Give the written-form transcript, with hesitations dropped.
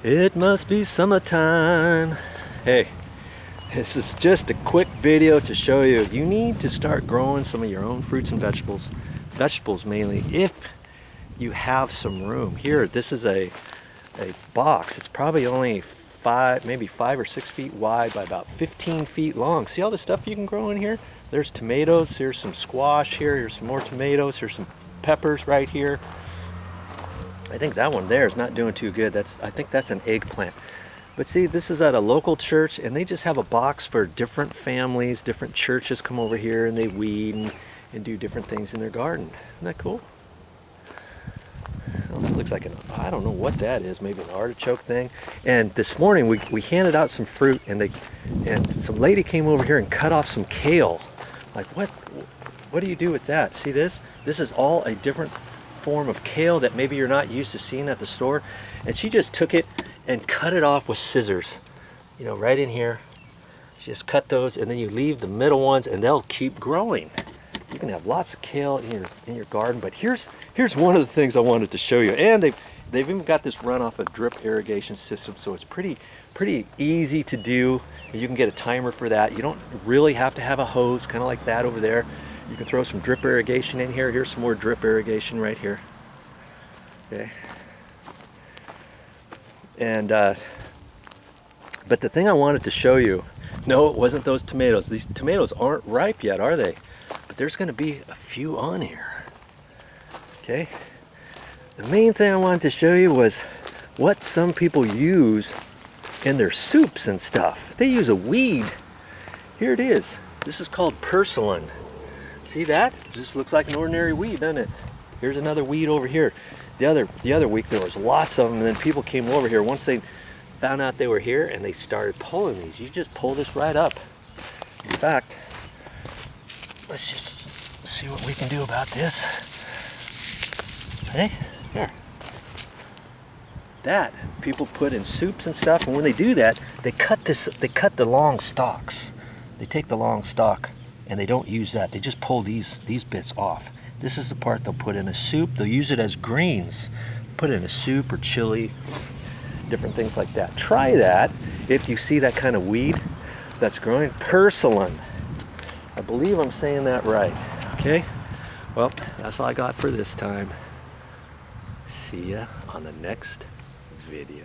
It must be summertime. Hey, this is just a quick video to show you you need to start growing some of your own fruits and vegetables mainly, if you have some room. Here, this is a box. It's probably only maybe 5 or 6 feet wide by about 15 feet long. See all the stuff you can grow in here? There's tomatoes, here's some squash here, here's some more tomatoes, here's some peppers right here. I think that one there is not doing too good. I think that's an eggplant. But see, this is at a local church, and they just have a box for different families, different churches come over here and they weed and do different things in their garden. Isn't that cool? Oh, that looks like I don't know what that is, maybe an artichoke thing. And this morning we handed out some fruit, and some lady came over here and cut off some kale. Like, what do you do with that? See this? This is all a different form of kale that maybe you're not used to seeing at the store. And she just took it and cut it off with scissors, you know, right in here. She just cut those, and then you leave the middle ones and they'll keep growing. You can have lots of kale in your garden. But here's one of the things I wanted to show you. And they've even got this run off a drip irrigation system, so it's pretty easy to do. And you can get a timer for that. You don't really have to have a hose, kind of like that over there. You can throw some drip irrigation in here. Here's some more drip irrigation right here. Okay. And but the thing I wanted to show you, no, it wasn't those tomatoes. These tomatoes aren't ripe yet, are they? But there's going to be a few on here. Okay. The main thing I wanted to show you was what some people use in their soups and stuff. They use a weed. Here it is. This is called purslane. See that? It just looks like an ordinary weed, doesn't it? Here's another weed over here. The other week there was lots of them, and then people came over here once they found out they were here, and they started pulling these. You just pull this right up. In fact, let's just see what we can do about this. Hey, here. That people put in soups and stuff, and when they do that, they cut the long stalks. They take the long stalk, and they don't use that. They just pull these bits off. This is the part they'll put in a soup. They'll use it as greens. Put it in a soup or chili, different things like that. Try that if you see that kind of weed that's growing. Purslane. I believe I'm saying that right. Okay? Well, that's all I got for this time. See ya on the next video.